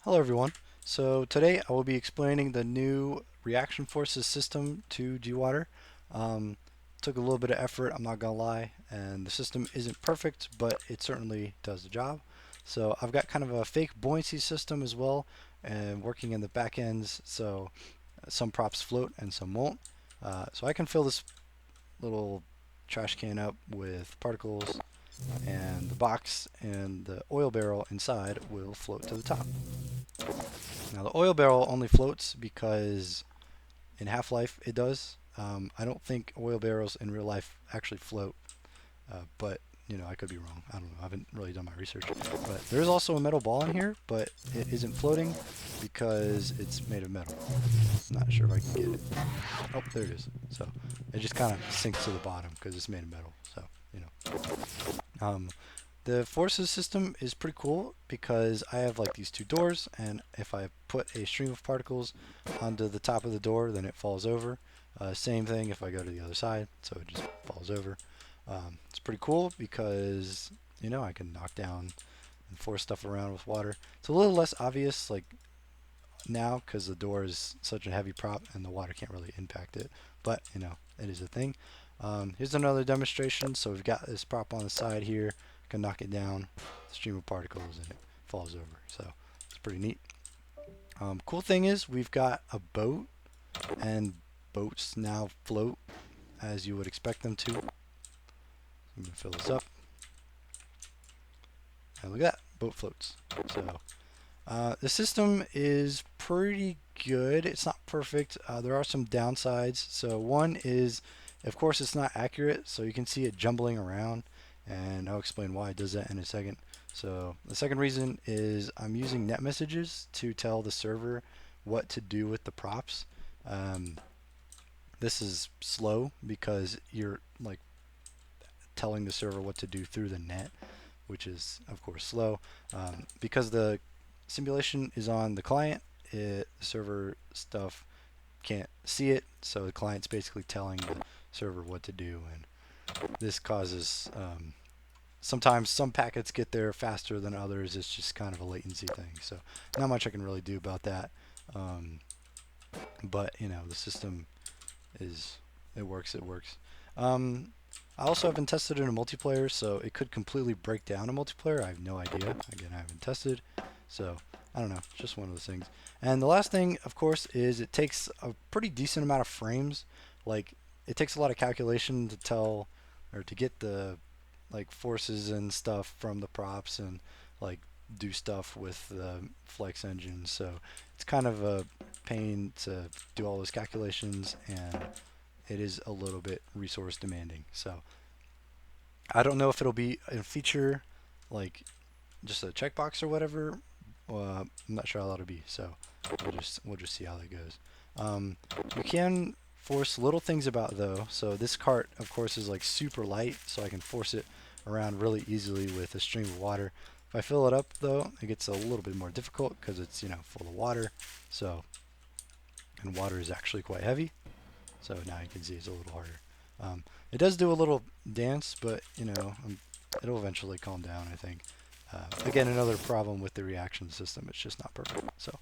Hello everyone. So today I will be explaining the new reaction forces system to GWater. Took a little bit of effort, I'm not gonna lie, and the system isn't perfect, but it certainly does the job. So I've got kind of a fake buoyancy system as well, and working in the back ends, so some props float and some won't. So I can fill this little trash can up with particles, and the box and the oil barrel inside will float to the top. Now the oil barrel only floats because in Half-Life it does. I don't think oil barrels in real life actually float, but I could be wrong. I don't know. I haven't really done my research. But there is also a metal ball in here, but it isn't floating because it's made of metal. I'm not sure if I can get it. Oh, there it is. So it just kind of sinks to the bottom because it's made of metal. So you know. The forces system is pretty cool because I have like these two doors, and if I put a stream of particles onto the top of the door, then it falls over. Same thing if I go to the other side, so it just falls over. It's pretty cool because I can knock down and force stuff around with water. It's a little less obvious like now because the door is such a heavy prop and the water can't really impact it, but it is a thing. Here's another demonstration. So we've got this prop on the side here. Can knock it down, stream of particles, and it falls over. So it's pretty neat. Cool thing is we've got a boat, and boats now float as you would expect them to. I'm gonna fill this up, and look at that, boat floats. So the system is pretty good. It's not perfect. There are some downsides. So one is, of course, it's not accurate. So you can see it jumbling around, and I'll explain why it does that in a second. So the second reason is I'm using net messages to tell the server what to do with the props. Um, this is slow because you're like telling the server what to do through the net, which is of course slow. Because the simulation is on the client, the server stuff can't see it, so the client's basically telling the server what to do, and this causes sometimes some packets get there faster than others. It's just kind of a latency thing, so not much I can really do about that. Um, but the system is it works. Um, I also haven't tested it in a multiplayer, so it could completely break down a multiplayer. I have no idea. Again, I haven't tested, so I don't know. It's just one of those things. And the last thing, of course, is it takes a pretty decent amount of frames. Like it takes a lot of calculation to tell or to get the like forces and stuff from the props and like do stuff with the flex engine. So it's kind of a pain to do all those calculations, and it is a little bit resource demanding. So I don't know if it'll be a feature like just a checkbox or whatever. I'm not sure how that'll be. So we'll just see how that goes. You can force little things about though. So this cart, of course, is like super light, so I can force it around really easily with a stream of water. If I fill it up though, it gets a little bit more difficult because it's full of water. So and water is actually quite heavy. So now you can see it's a little harder. It does do a little dance, but it'll eventually calm down, I think. Again, another problem with the reaction system. It's just not perfect. So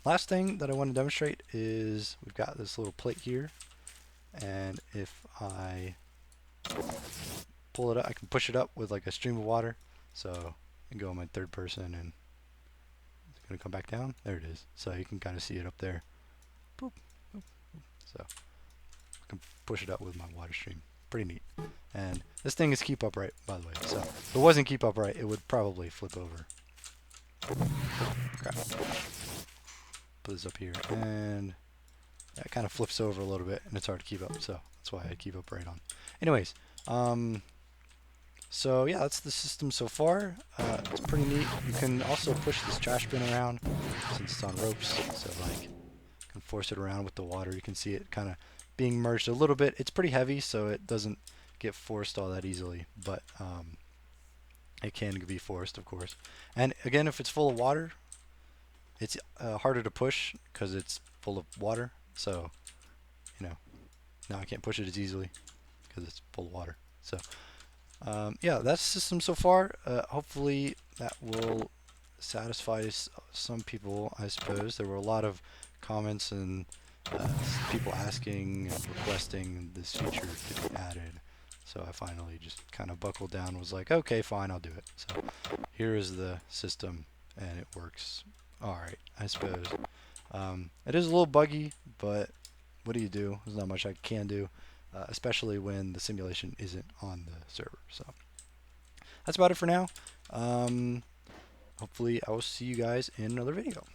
last thing that I want to demonstrate is we've got this little plate here, and if I pull it up, I can push it up with like a stream of water. So I go in my third person, and it's going to come back down. There it is. So you can kind of see it up there. Boop, boop, boop. So I can push it up with my water stream. Pretty neat. And this thing is keep upright, by the way. So if it wasn't keep upright, it would probably flip over. Crap. Put this up here, and it kind of flips over a little bit, and it's hard to keep up. So that's why I keep upright on. Anyways, so yeah, that's the system so far. It's pretty neat. You can also push this trash bin around since it's on ropes. So like, you can force it around with the water. You can see it kind of being merged a little bit. It's pretty heavy, so it doesn't get forced all that easily, but it can be forced, of course. And again, if it's full of water, it's harder to push because it's full of water. So, now I can't push it as easily because it's full of water. So, yeah, that's the system so far. Hopefully that will satisfies some people, I suppose. There were a lot of comments and people asking and requesting this feature to be added. So I finally just kind of buckled down and was like, okay, fine, I'll do it. So here is the system, and it works alright, I suppose. It is a little buggy, but what do you do? There's not much I can do, especially when the simulation isn't on the server. So that's about it for now. Hopefully I will see you guys in another video.